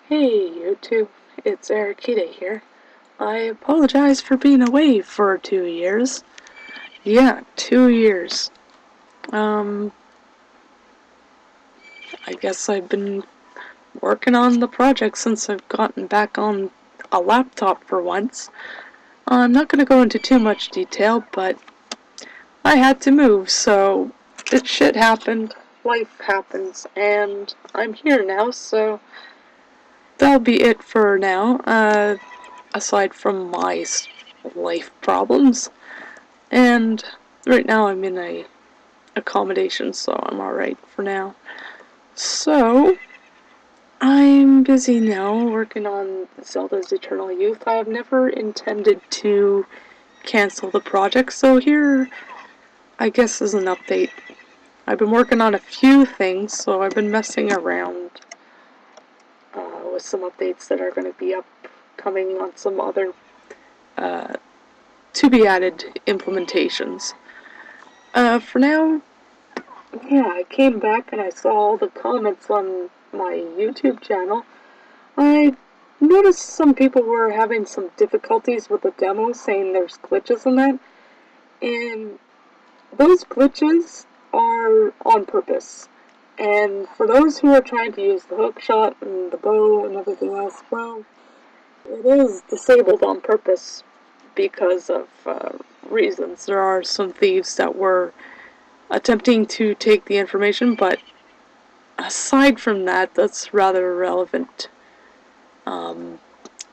Hey YouTube, it's Airikita here. I apologize for being away for 2 years. Yeah, 2 years. I guess I've been working on the project since I've gotten back on a laptop for once. I'm not going to go into too much detail, but I had to move, so shit happened, life happens, and I'm here now, so that'll be it for now. Aside from my life problems. And right now I'm in a accommodation, so I'm alright for now. So, I'm busy now working on Zelda's Eternal Youth. I have never intended to cancel the project, so here, I guess, is an update. I've been working on a few things, so I've been messing around with some updates that are going to be upcoming on some other to-be-added implementations. For now, yeah, I came back and I saw all the comments on my YouTube channel. I noticed some people were having some difficulties with the demo, saying there's glitches in that. And those glitches are on purpose. And for those who are trying to use the hookshot and the bow and everything else, well, it is disabled on purpose because of reasons. There are some thieves that were attempting to take the information, but aside from that, that's rather irrelevant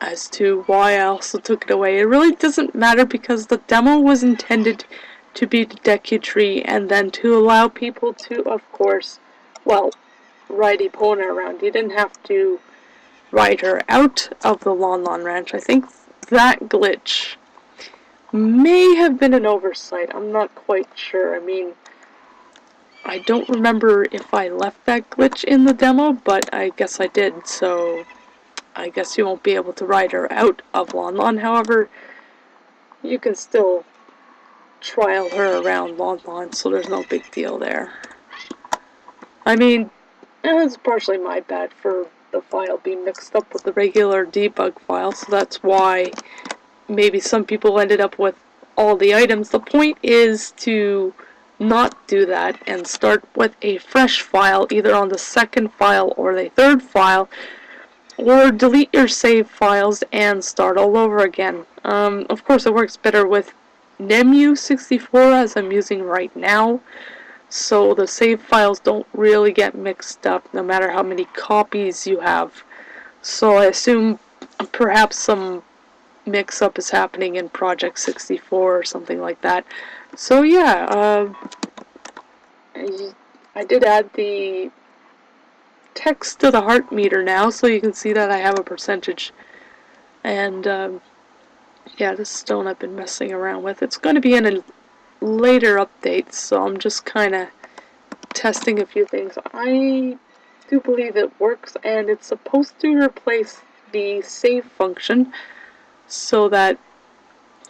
as to why I also took it away. It really doesn't matter because the demo was intended to be the Deku Tree and then to allow people to, of course, well, ride Epona around. You didn't have to ride her out of the Lon Lon Ranch. I think that glitch may have been an oversight. I'm not quite sure. I mean, I don't remember if I left that glitch in the demo, but I guess I did, so I guess you won't be able to ride her out of Lon Lon. However, you can still trial her around Lon Lon, so there's no big deal there. I mean, it's partially my bad for the file being mixed up with the regular debug file, so that's why maybe some people ended up with all the items. The point is to not do that and start with a fresh file, either on the second file or the third file, or delete your save files and start all over again. Of course, it works better with NEMU64 as I'm using right now, so the save files don't really get mixed up no matter how many copies you have. So I assume perhaps some mix-up is happening in Project 64 or something like that. So yeah, I did add the text to the heart meter now, so you can see that I have a percentage. And yeah, this stone I've been messing around with. It's going to be in a later update, so I'm just kind of testing a few things. I do believe it works, and it's supposed to replace the save function, so that,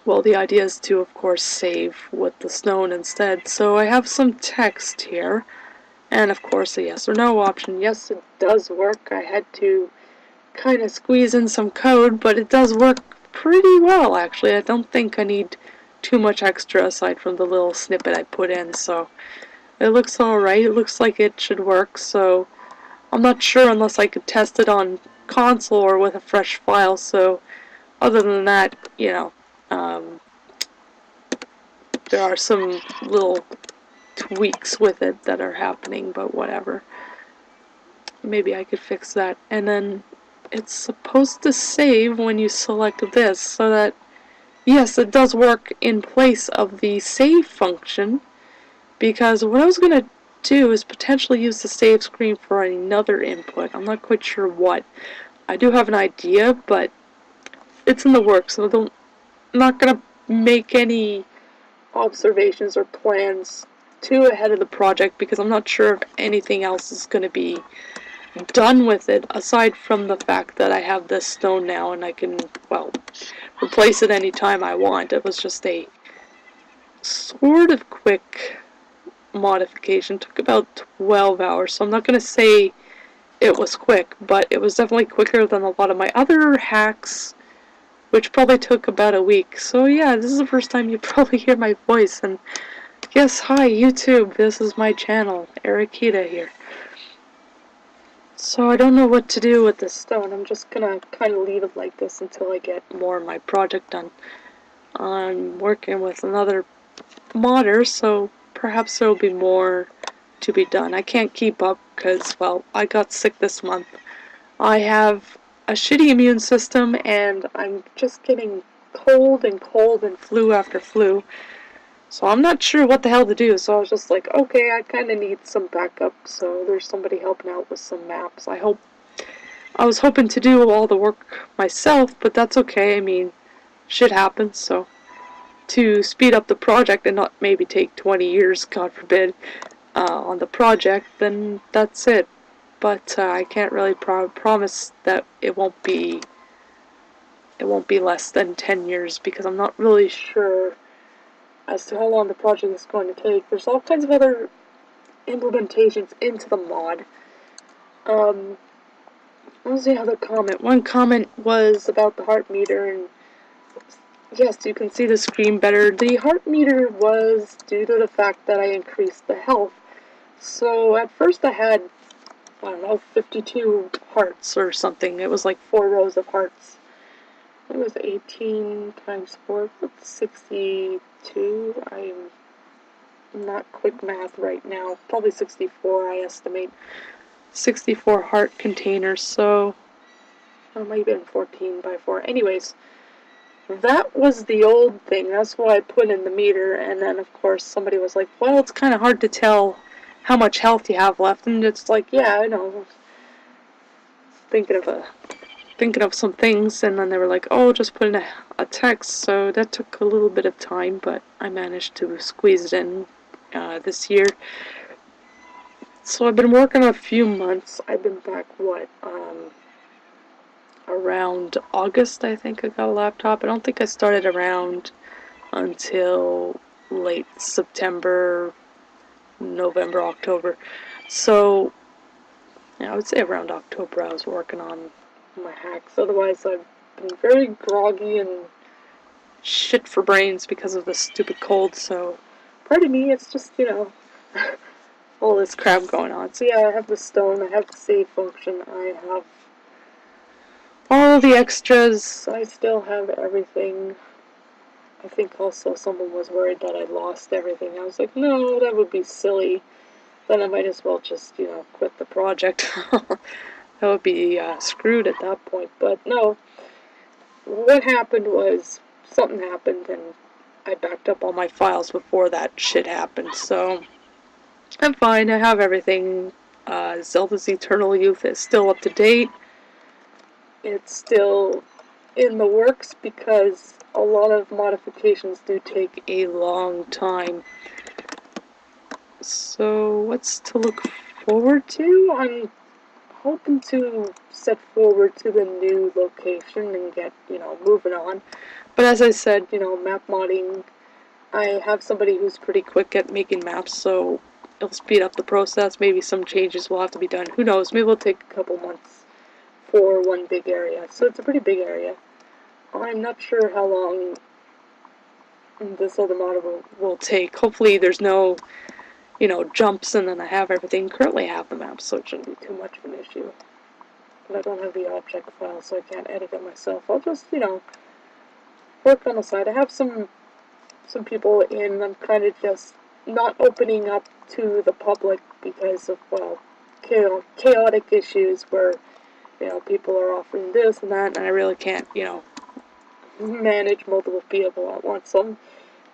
well, the idea is to, of course, save with the stone instead. So I have some text here, and of course a yes or no option. Yes, it does work. I had to kind of squeeze in some code, but it does work pretty well, actually. I don't think I need too much extra aside from the little snippet I put in, so it looks alright. It looks like it should work, so I'm not sure unless I could test it on console or with a fresh file, so other than that, you know, there are some little tweaks with it that are happening, but whatever. Maybe I could fix that. And then it's supposed to save when you select this, so that, yes, it does work in place of the save function, because what I was going to do is potentially use the save screen for another input. I'm not quite sure what. I do have an idea, but it's in the works, so I'm not going to make any observations or plans too ahead of the project, because I'm not sure if anything else is going to be done with it, aside from the fact that I have this stone now and I can, well, replace it anytime I want. It was just a sort of quick modification. It took about 12 hours, so I'm not going to say it was quick, but it was definitely quicker than a lot of my other hacks, which probably took about a week. So yeah, this is the first time you probably hear my voice, and yes, hi YouTube, this is my channel, Airikita here. So I don't know what to do with this stone. I'm just gonna kind of leave it like this until I get more of my project done. I'm working with another modder, so perhaps there will be more to be done. I can't keep up because, well, I got sick this month. I have a shitty immune system, and I'm just getting cold and flu after flu. So I'm not sure what the hell to do, so I was just like, okay, I kind of need some backup, so there's somebody helping out with some maps. I was hoping to do all the work myself, but that's okay. I mean, shit happens, so to speed up the project and not maybe take 20 years, God forbid, on the project, then that's it. But I can't really promise that it won't be less than 10 years, because I'm not really sure as to how long the project is going to take. There's all kinds of other implementations into the mod. What was the other comment? One comment was about the heart meter, and yes, you can see the screen better. The heart meter was due to the fact that I increased the health. So at first I had, I don't know, 52 hearts or something. It was like 4 rows of hearts. It was 18 times 4, that's 62. I'm not quick math right now. Probably 64, I estimate. 64 heart containers, so it might have been 14 by 4. Anyways, that was the old thing. That's what I put in the meter, and then of course somebody was like, well, it's kind of hard to tell how much health you have left, and it's like, yeah, I know. Thinking of some things, and then they were like, oh, just put in a text. So that took a little bit of time, but I managed to squeeze it in this year. So I've been working a few months. I've been back, around August, I think I got a laptop. I don't think I started around until late September, November, October. So yeah, I would say around October I was working on my hacks. Otherwise, I've been very groggy and shit for brains because of the stupid cold. So pardon me, it's just, all this crap going on. So yeah, I have the stone, I have the save function, I have all the extras, I still have everything. I think also someone was worried that I lost everything. I was like, no, that would be silly. Then I might as well just, quit the project. That would be screwed at that point. But no, what happened was something happened, and I backed up all my files before that shit happened. So I'm fine. I have everything. Zelda's Eternal Youth is still up to date. It's still in the works because a lot of modifications do take a long time. So what's to look forward to? I'm hoping to set forward to the new location and get, moving on. But as I said, map modding, I have somebody who's pretty quick at making maps, so it'll speed up the process. Maybe some changes will have to be done. Who knows? Maybe it'll take a couple months for one big area. So it's a pretty big area. I'm not sure how long this other mod will take. Hopefully there's no, jumps, and then I have everything. Currently I have the map, so it shouldn't be too much of an issue. But I don't have the object file, so I can't edit it myself. I'll just, work on the side. I have some people in. I'm kind of just not opening up to the public because of, well, chaotic issues where, people are offering this and that, and I really can't, manage multiple people at once. So I'm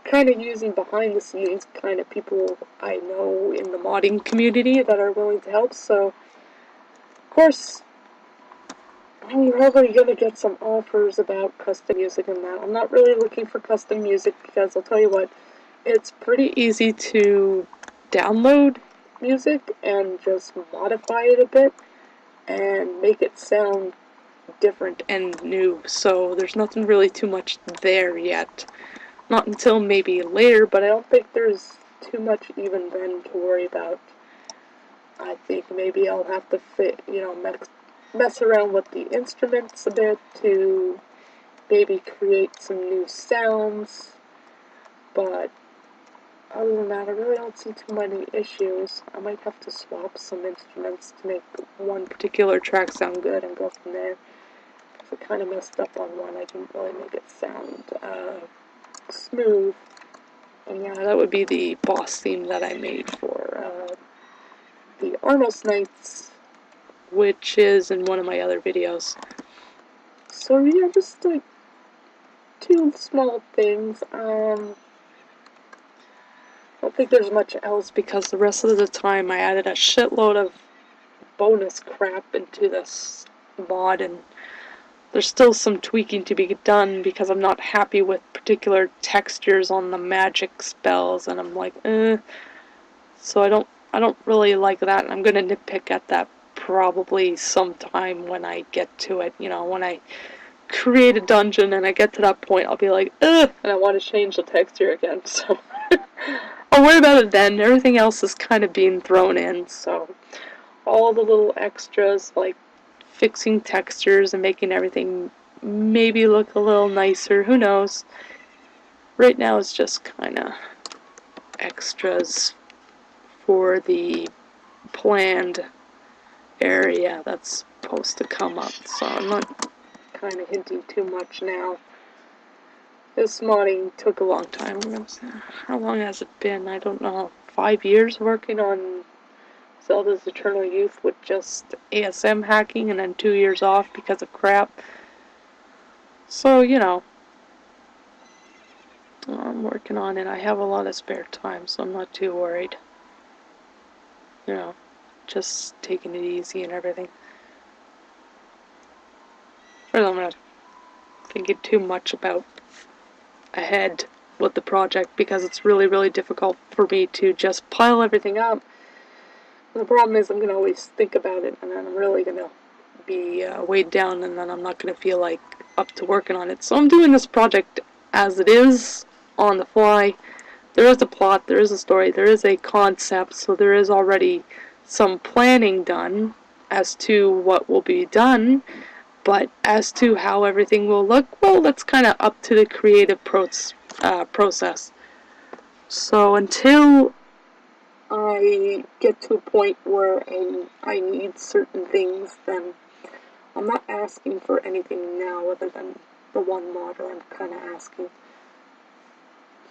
kind of using behind the scenes kind of people I know in the modding community that are willing to help. So, of course, I'm probably going to get some offers about custom music and that. I'm not really looking for custom music because I'll tell you what, it's pretty easy to download music and just modify it a bit and make it sound different and new. So there's nothing really too much there yet. Not until maybe later, but I don't think there's too much even then to worry about. I think maybe I'll have to mess around with the instruments a bit to maybe create some new sounds, but other than that, I really don't see too many issues. I might have to swap some instruments to make one particular track sound good and go from there. If I kind of messed up on one, I didn't really make it sound smooth. And yeah, that would be the boss theme that I made for the Arnos Knights, which is in one of my other videos. So yeah, just like two small things. I don't think there's much else because the rest of the time I added a shitload of bonus crap into this mod, and there's still some tweaking to be done because I'm not happy with particular textures on the magic spells, and I'm like, so I don't really like that, and I'm gonna nitpick at that probably sometime when I get to it. You know, when I create a dungeon and I get to that point, I'll be like, ugh, and I want to change the texture again, so I'll worry about it then. Everything else is kind of being thrown in, so all the little extras, like fixing textures and making everything maybe look a little nicer, who knows. Right now it's just kind of extras for the planned area that's supposed to come up, so I'm not kind of hinting too much now. This modding took a long time. How long has it been? I don't know. 5 years working on Zelda's Eternal Youth with just ASM hacking, and then 2 years off because of crap. So, you know, I'm working on it. I have a lot of spare time, so I'm not too worried. You know, just taking it easy and everything. Or I'm not thinking too much about ahead with the project because it's really, really difficult for me to just pile everything up. And the problem is I'm going to always think about it, and then I'm really going to be weighed down, and then I'm not going to feel like up to working on it. So I'm doing this project as it is, on the fly. There is a plot, there is a story, there is a concept, so there is already some planning done as to what will be done, but as to how everything will look, well, that's kind of up to the creative process. So until I get to a point where I need certain things, then I'm not asking for anything now other than the one model I'm kind of asking.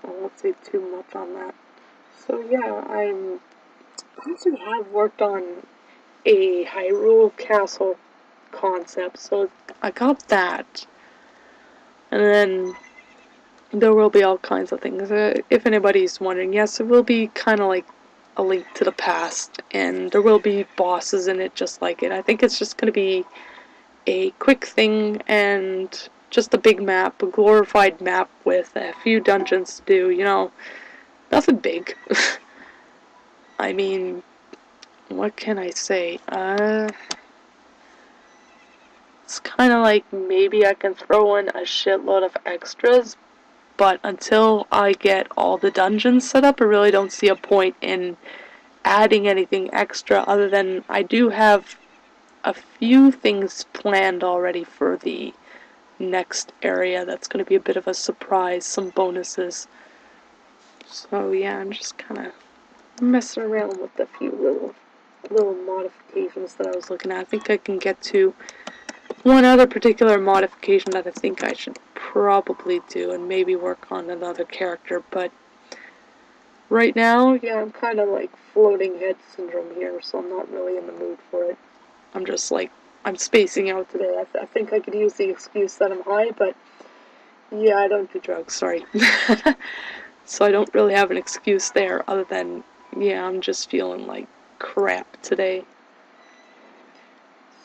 So I won't say too much on that. So yeah, I actually have worked on a Hyrule Castle concept, so I got that. And then there will be all kinds of things. If anybody's wondering, yes, it will be kind of like a Link to the Past, and there will be bosses in it just like it. I think it's just going to be a quick thing and just a big map, a glorified map with a few dungeons to do, you know, nothing big. I mean, what can I say? It's kind of like maybe I can throw in a shitload of extras, but until I get all the dungeons set up, I really don't see a point in adding anything extra other than I do have a few things planned already for the next area. That's going to be a bit of a surprise, some bonuses. So yeah, I'm just kind of messing around with a few little modifications that I was looking at. I think I can get to one other particular modification that I think I should probably do and maybe work on another character, but right now, yeah, I'm kind of like floating head syndrome here, so I'm not really in the mood for it. I'm just like, I'm spacing out today. I think I could use the excuse that I'm high, but yeah, I don't do drugs, sorry. So I don't really have an excuse there other than, yeah, I'm just feeling like crap today.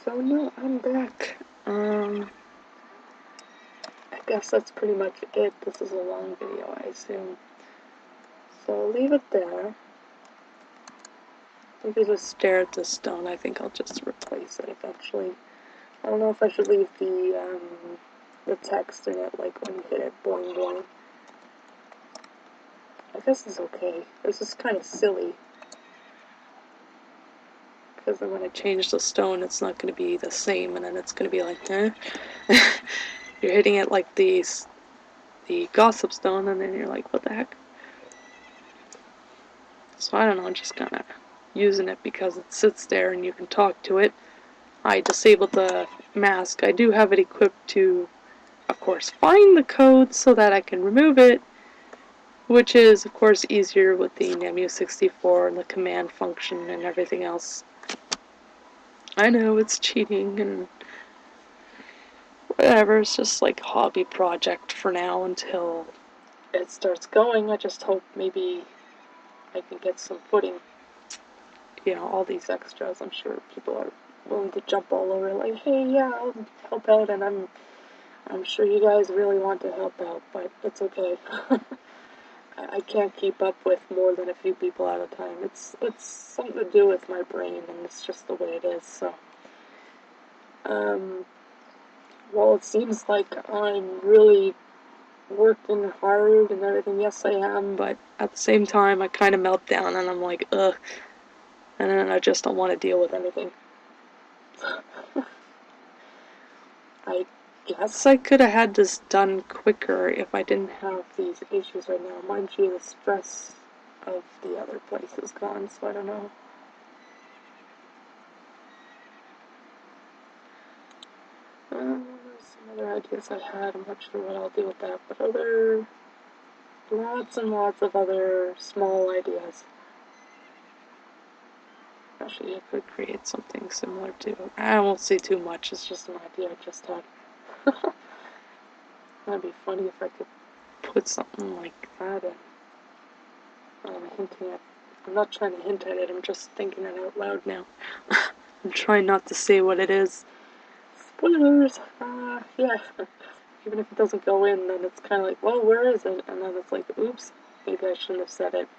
So no, I'm back. I guess that's pretty much it. This is a long video, I assume. So I'll leave it there. If you just stare at the stone, I think I'll just replace it eventually. I don't know if I should leave the text in it, like when you hit it, boing boing. I guess it's okay. This is kind of silly. because then when I change the stone, it's not going to be the same, and then it's going to be like, eh. You're hitting it like the gossip stone, and then you're like, what the heck? So I don't know, just kind of using it because it sits there and you can talk to it. I disabled the mask. I do have it equipped to, of course, find the code so that I can remove it, which is, of course, easier with the NEMU64 and the command function and everything else. I know it's cheating and whatever, it's just like a hobby project for now until it starts going. I just hope maybe I can get some footing. You know, all these extras, I'm sure people are willing to jump all over, like, hey, yeah, I'll help out, and I'm sure you guys really want to help out, but it's okay. I can't keep up with more than a few people at a time. It's something to do with my brain, and it's just the way it is, so. Well, it seems like I'm really working hard and everything. Yes, I am, but at the same time, I kind of melt down, and I'm like, ugh. And then I just don't want to deal with anything. I guess I could have had this done quicker if I didn't have these issues right now. Mind you, the stress of the other place is gone, so I don't know. Some other ideas I had, I'm not sure what I'll do with that, but lots and lots of other small ideas. Actually, I could create something similar to, I won't say too much, it's just an idea I just had. That'd be funny if I could put something like that in. I'm not trying to hint at it, I'm just thinking it out loud now. I'm trying not to say what it is. Spoilers! Yeah. Even if it doesn't go in, then it's kind of like, well, where is it? And then it's like, oops, maybe I shouldn't have said it.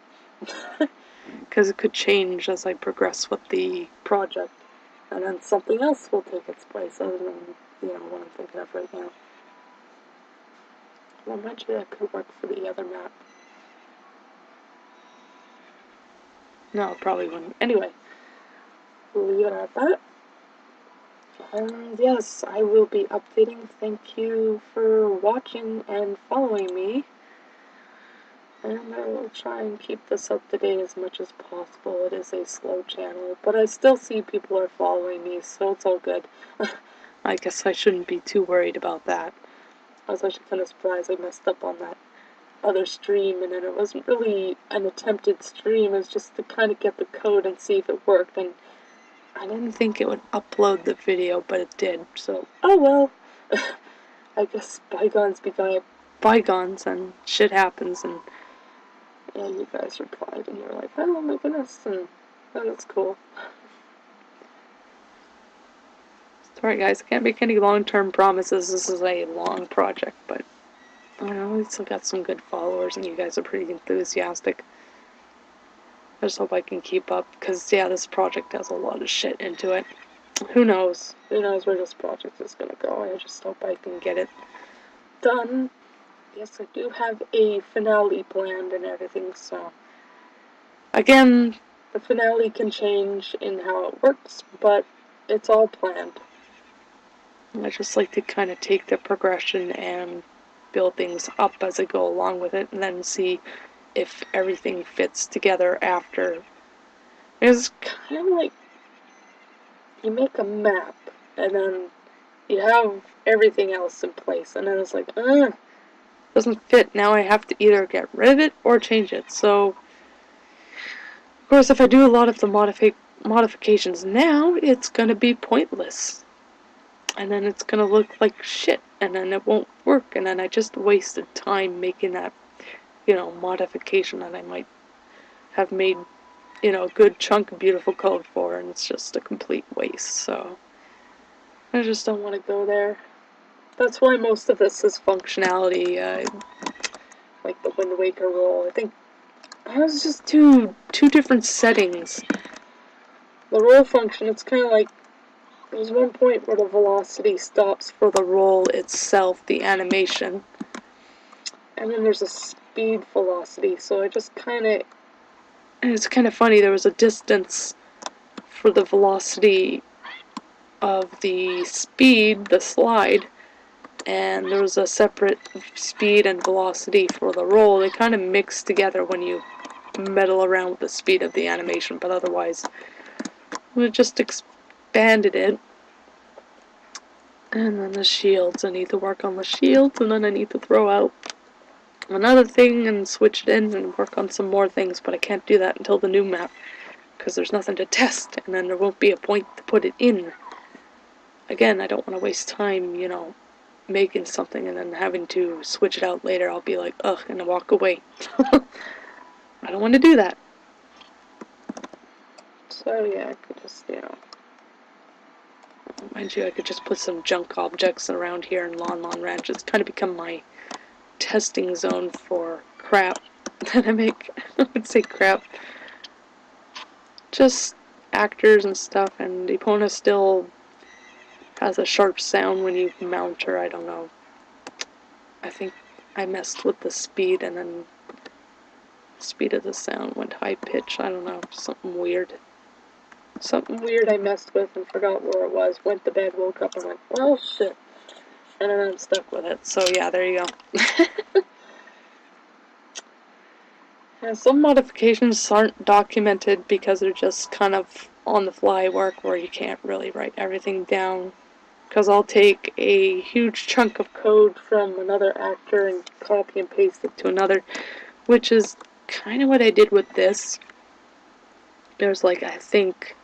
Because it could change as I progress with the project. And then something else will take its place other than, what I'm thinking of right now. Well, mind you, that could work for the other map. No, it probably wouldn't. Anyway, we'll leave it at that. And yes, I will be updating. Thank you for watching and following me. And I will try and keep this up to date as much as possible. It is a slow channel, but I still see people are following me, so it's all good. I guess I shouldn't be too worried about that. I was actually kind of surprised I messed up on that other stream, and then it wasn't really an attempted stream. It was just to kind of get the code and see if it worked, and I didn't think it would upload the video, but it did, so, oh well. I guess bygones be bygones, and shit happens, and you guys replied, and you were like, oh my goodness, and that's cool. Sorry guys, I can't make any long-term promises. This is a long project, but I don't know, we still got some good followers, and you guys are pretty enthusiastic. I just hope I can keep up, because, yeah, this project has a lot of shit into it. Who knows? Who knows where this project is going to go? I just hope I can get it done. Yes, I do have a finale planned and everything, so... Again, the finale can change in how it works, but it's all planned. I just like to kind of take the progression and build things up as I go along with it, and then see if everything fits together after. It's kind of like you make a map, and then you have everything else in place, and then it's like, doesn't fit. Now I have to either get rid of it or change it. So, of course, if I do a lot of the modifications now, it's going to be pointless. And then it's going to look like shit, and then it won't work, and then I just wasted time making that, modification that I might have made, a good chunk of beautiful code for, and it's just a complete waste, so I just don't want to go there. That's why most of this is functionality, like the Wind Waker role. I think it was just two different settings. The roll function, it's kind of like, there's one point where the velocity stops for the roll itself, the animation, and then there's a speed velocity, so I just kind of, and it's kind of funny, there was a distance for the velocity of the speed, the slide, and there was a separate speed and velocity for the roll. They kind of mix together when you meddle around with the speed of the animation, but otherwise we just expanded it. And then the shields, I need to work on the shields, and then I need to throw out another thing and switch it in and work on some more things, but I can't do that until the new map, because there's nothing to test, and then there won't be a point to put it in. Again, I don't want to waste time, you know, making something and then having to switch it out later. I'll be like, ugh, and walk away. I don't want to do that. So yeah, I could just, you know, mind you, I could just put some junk objects around here in Lon Lon Ranch. It's kind of become my testing zone for crap that I make. I would say crap. Just actors and stuff, and Epona still has a sharp sound when you mount her. I don't know. I think I messed with the speed, and then the speed of the sound went high pitch. I don't know, something weird. Something weird I messed with and forgot where it was. Went to bed, woke up, and went, well, shit. And then I'm stuck with it. So yeah, there you go. And some modifications aren't documented because they're just kind of on the fly work where you can't really write everything down. Because I'll take a huge chunk of code from another actor and copy and paste it to another, which is kind of what I did with this. There's like, I think,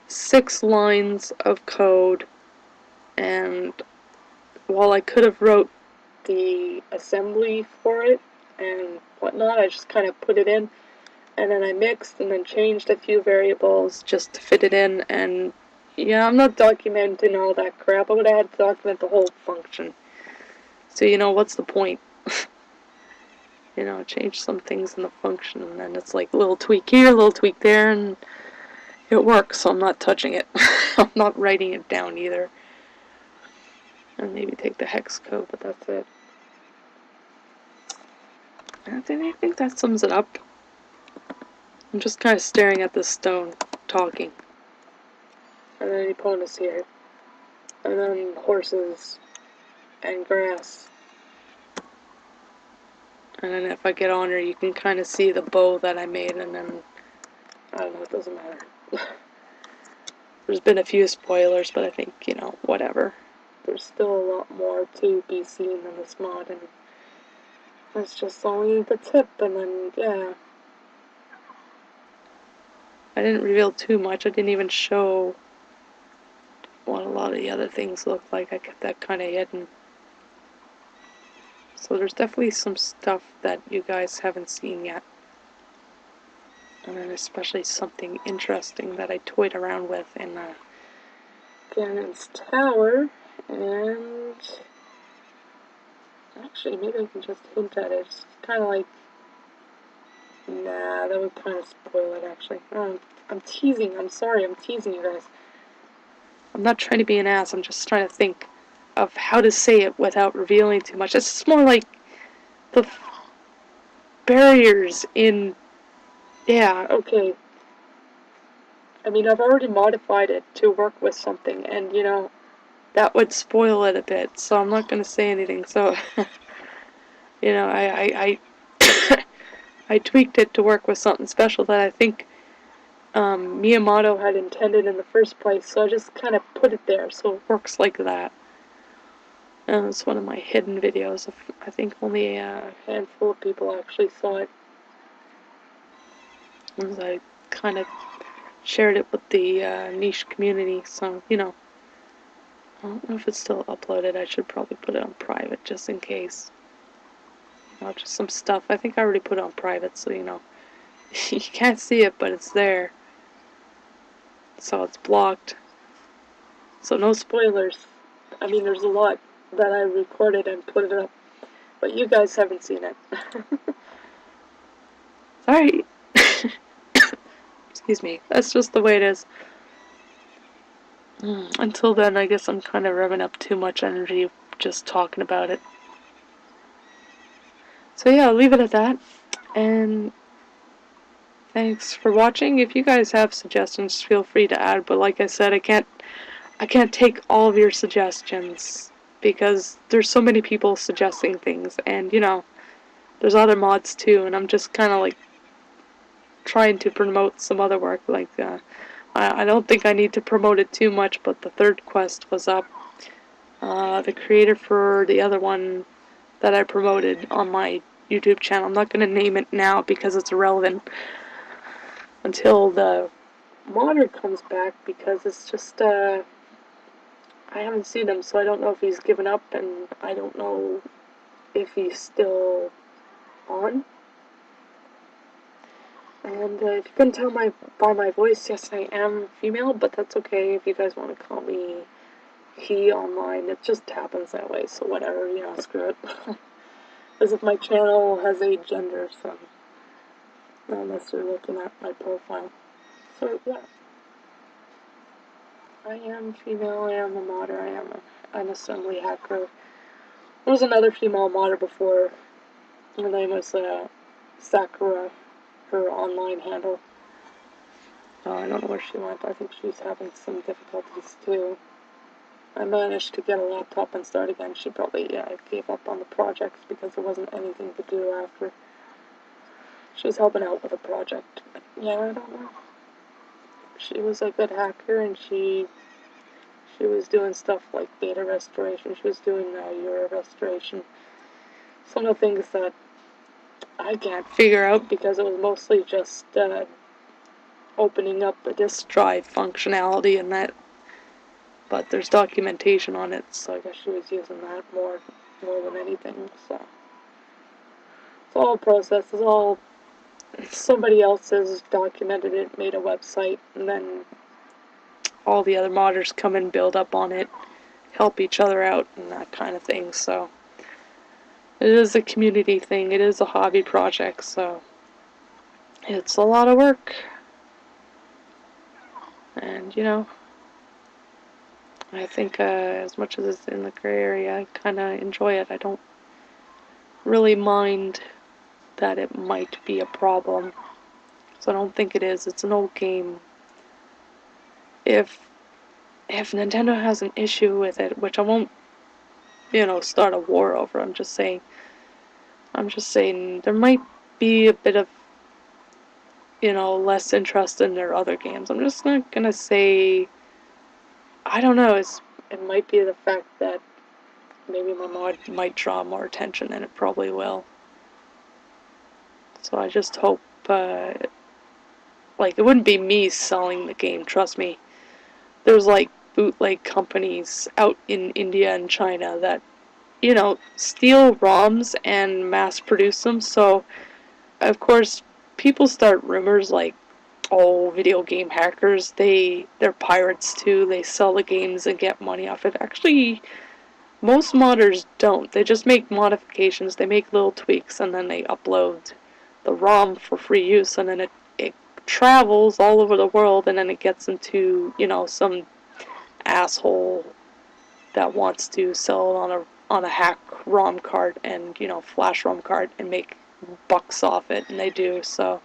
6 lines of code, and while I could have wrote the assembly for it and whatnot, I just kind of put it in, and then I mixed and then changed a few variables just to fit it in, and yeah, I'm not documenting all that crap. I would have had to document the whole function. So, you know, what's the point? You know, change some things in the function, and then it's like a little tweak here, a little tweak there, and it works, so I'm not touching it. I'm not writing it down either. And maybe take the hex code, but that's it. I think that sums it up. I'm just kind of staring at this stone, talking. And then Epona's here. And then horses and grass. And then if I get on her, you can kind of see the bow that I made, and then, I don't know, it doesn't matter. There's been a few spoilers, but I think, you know, whatever. There's still a lot more to be seen in this mod, and that's just only the tip, and then, yeah. I didn't reveal too much. I didn't even show what a lot of the other things look like. I kept that kind of hidden. So there's definitely some stuff that you guys haven't seen yet. And then especially something interesting that I toyed around with in Ganon's Tower. And actually, maybe I can just hint at it. It's kind of like, nah, that would kind of spoil it, actually. I'm teasing. I'm sorry. I'm teasing you guys. I'm not trying to be an ass. I'm just trying to think of how to say it without revealing too much. It's just more like the barriers in... Yeah, okay. I mean, I've already modified it to work with something, and, you know, that would spoil it a bit, so I'm not going to say anything. So, you know, I I tweaked it to work with something special that I think Miyamoto had intended in the first place, so I just kind of put it there, so it works like that. And it's one of my hidden videos. I think only a handful of people actually saw it. As I kind of shared it with the niche community, so, you know. I don't know if it's still uploaded. I should probably put it on private, just in case. You know, just some stuff. I think I already put it on private, so, you know. You can't see it, but it's there. So it's blocked. So no spoilers. I mean, there's a lot that I recorded and put it up, but you guys haven't seen it. Sorry. Excuse me. That's just the way it is. Until then, I guess I'm kind of revving up too much energy just talking about it. So yeah, I'll leave it at that. And thanks for watching. If you guys have suggestions, feel free to add, but like I said, I can't take all of your suggestions because there's so many people suggesting things, and you know, there's other mods too, and I'm just kind of like trying to promote some other work. Like, I don't think I need to promote it too much, but the third quest was up. The creator for the other one that I promoted on my YouTube channel, I'm not going to name it now because it's irrelevant until the modder comes back, because it's just, I haven't seen him, so I don't know if he's given up, and I don't know if he's still on. And if you couldn't tell by my voice, yes, I am female, but that's okay if you guys want to call me he online. It just happens that way, so whatever, you know, screw it. As if my channel has a gender, so not unless you're looking at my profile. So, yeah. I am female, I am a modder, I am an assembly hacker. There was another female modder before. Her name was Sakura, her online handle. I don't know where she went. I think she's having some difficulties too. I managed to get a laptop and start again. She probably gave up on the projects because there wasn't anything to do after. She was helping out with a project. Yeah, I don't know. She was a good hacker, and she was doing stuff like data restoration. She was doing Euro restoration. Some of the things that I can't figure out because it was mostly just opening up the disk drive functionality and that. But there's documentation on it, so I guess she was using that more than anything. So it's all a process. It's all somebody else has documented it, made a website, and then all the other modders come and build up on it, help each other out, and that kind of thing. So it is a community thing. It is a hobby project, so it's a lot of work. And, you know, I think as much as it's in the gray area, I kind of enjoy it. I don't really mind that it might be a problem. So I don't think it is. It's an old game. If Nintendo has an issue with it, which I won't, you know, start a war over, I'm just saying there might be a bit of, you know, less interest in their other games. I'm just not gonna say, I don't know, it might be the fact that maybe my mod might draw more attention than it probably will. So I just hope, like, it wouldn't be me selling the game, trust me. There's, like, bootleg companies out in India and China that, you know, steal ROMs and mass produce them, so, of course, people start rumors like, oh, video game hackers, they're pirates too, they sell the games and get money off it. Actually, most modders don't. They just make modifications, they make little tweaks, and then they upload the ROM for free use, and then it travels all over the world, and then it gets into, you know, some asshole that wants to sell it on a hack ROM card and, you know, flash ROM card and make bucks off it, and they do. So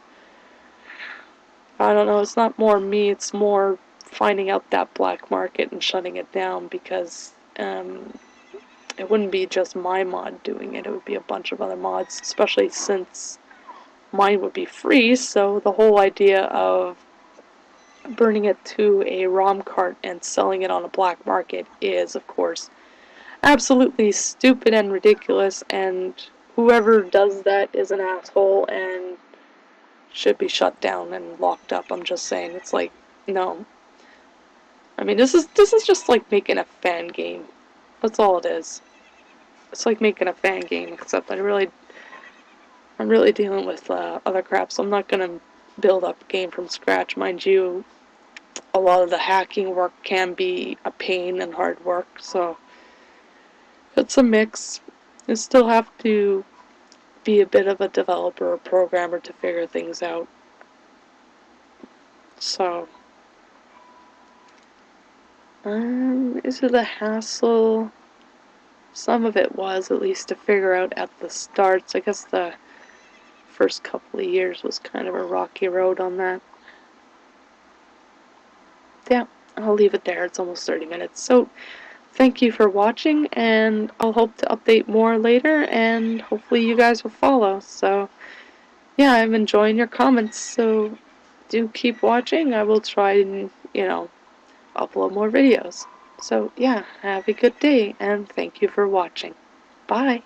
I don't know, it's not more me, it's more finding out that black market and shutting it down, because it wouldn't be just my mod doing it, it would be a bunch of other mods, especially since mine would be free. So the whole idea of burning it to a ROM cart and selling it on a black market is, of course, absolutely stupid and ridiculous, and whoever does that is an asshole and should be shut down and locked up. I'm just saying, it's like, no. I mean, this is just like making a fan game. That's all it is. It's like making a fan game, except I'm really dealing with other crap, so I'm not gonna build up a game from scratch. Mind you, a lot of the hacking work can be a pain and hard work, so it's a mix. You still have to be a bit of a developer or programmer to figure things out. So, is it a hassle? Some of it was, at least to figure out at the starts. I guess the first couple of years was kind of a rocky road on that. Yeah, I'll leave it there. It's almost 30 minutes. So thank you for watching, and I'll hope to update more later, and hopefully you guys will follow. So yeah, I'm enjoying your comments, so do keep watching. I will try and, upload more videos. So yeah, have a good day, and thank you for watching. Bye.